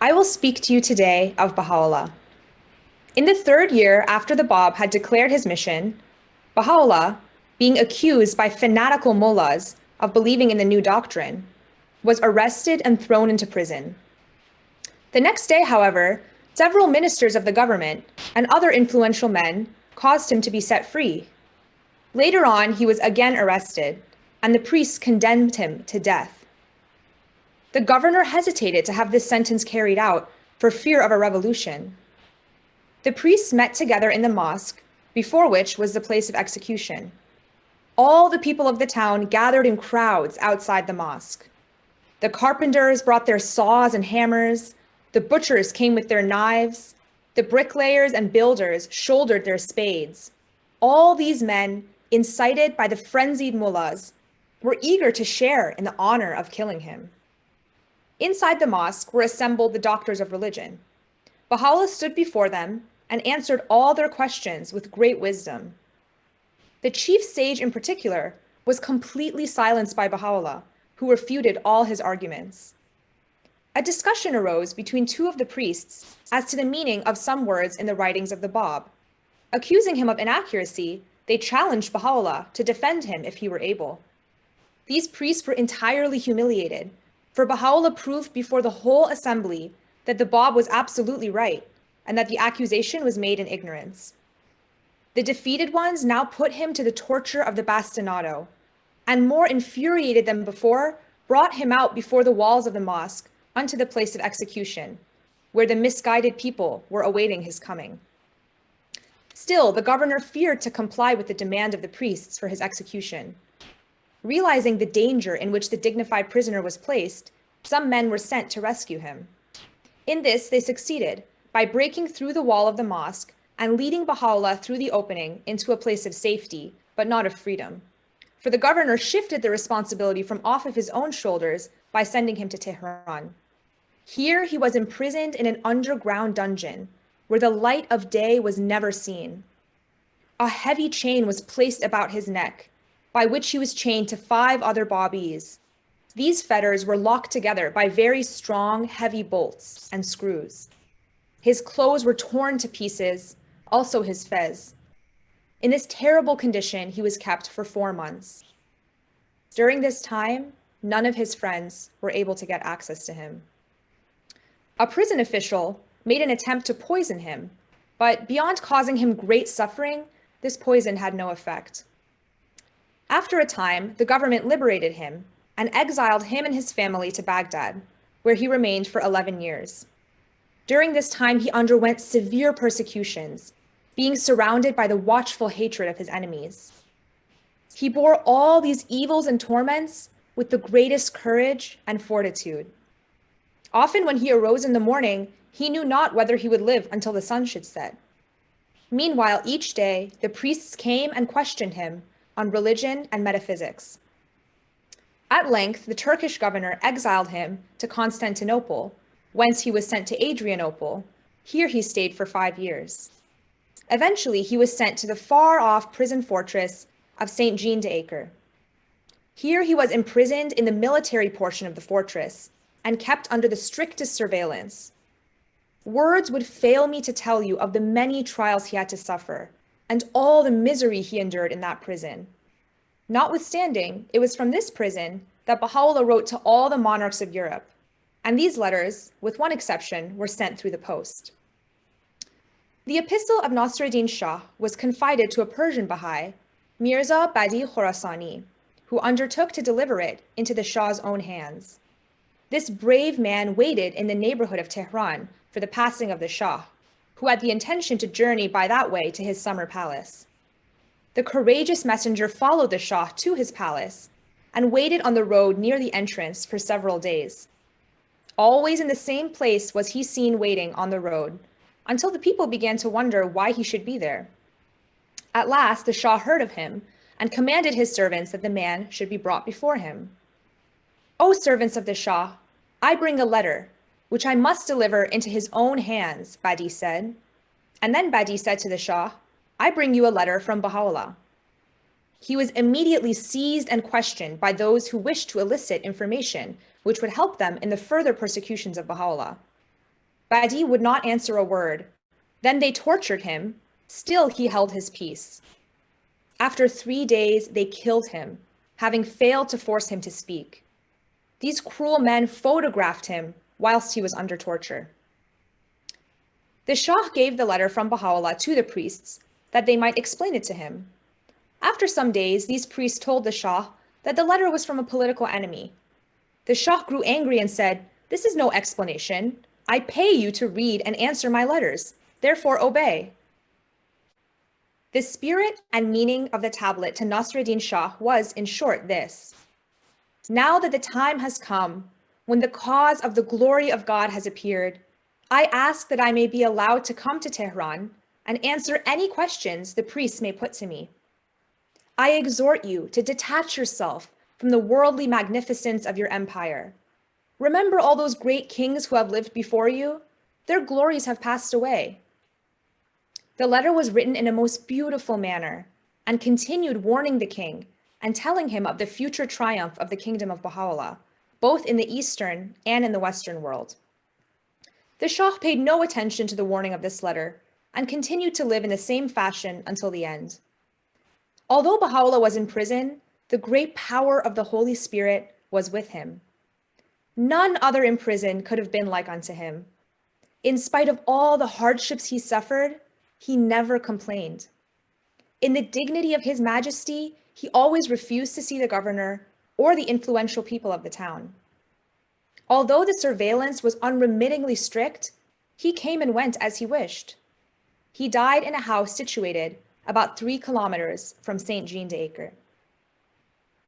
I will speak to you today of Baha'u'lláh. In the third year after the Bab had declared his mission, Baha'u'lláh, being accused by fanatical mullahs of believing in the new doctrine, was arrested and thrown into prison. The next day, however, several ministers of the government and other influential men caused him to be set free. Later on, he was again arrested, and the priests condemned him to death. The governor hesitated to have this sentence carried out for fear of a revolution. The priests met together in the mosque, before which was the place of execution. All the people of the town gathered in crowds outside the mosque. The carpenters brought their saws and hammers, the butchers came with their knives, the bricklayers and builders shouldered their spades. All these men, incited by the frenzied mullahs, were eager to share in the honor of killing him. Inside the mosque were assembled the doctors of religion. Baha'u'lláh stood before them and answered all their questions with great wisdom. The chief sage in particular was completely silenced by Baha'u'lláh, who refuted all his arguments. A discussion arose between two of the priests as to the meaning of some words in the writings of the Bab. Accusing him of inaccuracy, they challenged Baha'u'lláh to defend him if he were able. These priests were entirely humiliated, for Baha'u'lláh proved before the whole assembly that the Bab was absolutely right and that the accusation was made in ignorance. The defeated ones now put him to the torture of the bastinado, and more infuriated than before, brought him out before the walls of the mosque unto the place of execution, where the misguided people were awaiting his coming. Still, the governor feared to comply with the demand of the priests for his execution. Realizing the danger in which the dignified prisoner was placed, some men were sent to rescue him. In this, they succeeded by breaking through the wall of the mosque and leading Baha'u'lláh through the opening into a place of safety, but not of freedom. For the governor shifted the responsibility from off of his own shoulders by sending him to Tehran. Here he was imprisoned in an underground dungeon where the light of day was never seen. A heavy chain was placed about his neck, by which he was chained to 5 other Babis. These fetters were locked together by very strong, heavy bolts and screws. His clothes were torn to pieces, also his fez. In this terrible condition, he was kept for 4 months. During this time, none of his friends were able to get access to him. A prison official made an attempt to poison him, but beyond causing him great suffering, this poison had no effect. After a time, the government liberated him and exiled him and his family to Baghdad, where he remained for 11 years. During this time, he underwent severe persecutions, being surrounded by the watchful hatred of his enemies. He bore all these evils and torments with the greatest courage and fortitude. Often when he arose in the morning, he knew not whether he would live until the sun should set. Meanwhile, each day, the priests came and questioned him on religion and metaphysics. At length, the Turkish governor exiled him to Constantinople, whence he was sent to Adrianople. Here he stayed for 5 years. Eventually, he was sent to the far-off prison fortress of St. Jean d'Acre. Here he was imprisoned in the military portion of the fortress and kept under the strictest surveillance. Words would fail me to tell you of the many trials he had to suffer and all the misery he endured in that prison. Notwithstanding, it was from this prison that Baha'u'lláh wrote to all the monarchs of Europe, and these letters, with one exception, were sent through the post. The epistle of Nasruddin Shah was confided to a Persian Baha'i, Mirza Badi Khorasani, who undertook to deliver it into the Shah's own hands. This brave man waited in the neighborhood of Tehran for the passing of the Shah, who had the intention to journey by that way to his summer palace. The courageous messenger followed the Shah to his palace and waited on the road near the entrance for several days. Always in the same place was he seen waiting on the road, until the people began to wonder why he should be there. At last, the Shah heard of him and commanded his servants that the man should be brought before him. "O servants of the Shah, I bring a letter, which I must deliver into his own hands," Badi said. And then Badi said to the Shah, "I bring you a letter from Baha'u'lláh." He was immediately seized and questioned by those who wished to elicit information which would help them in the further persecutions of Baha'u'lláh. Badi would not answer a word. Then they tortured him. Still he held his peace. After 3 days, they killed him, having failed to force him to speak. These cruel men photographed him whilst he was under torture. The Shah gave the letter from Baha'u'lláh to the priests that they might explain it to him. After some days, these priests told the Shah that the letter was from a political enemy. The Shah grew angry and said, "This is no explanation. I pay you to read and answer my letters. Therefore, obey." The spirit and meaning of the tablet to Nasruddin Shah was, in short, this: now that the time has come, when the cause of the glory of God has appeared, I ask that I may be allowed to come to Tehran and answer any questions the priests may put to me. I exhort you to detach yourself from the worldly magnificence of your empire. Remember all those great kings who have lived before you? Their glories have passed away. The letter was written in a most beautiful manner and continued warning the king and telling him of the future triumph of the kingdom of Baha'u'lláh, both in the Eastern and in the Western world. The Shah paid no attention to the warning of this letter and continued to live in the same fashion until the end. Although Baha'u'lláh was in prison, the great power of the Holy Spirit was with him. None other in prison could have been like unto him. In spite of all the hardships he suffered, he never complained. In the dignity of his majesty, he always refused to see the governor or the influential people of the town. Although the surveillance was unremittingly strict, he came and went as he wished. He died in a house situated about 3 kilometers from St. Jean d'Acre.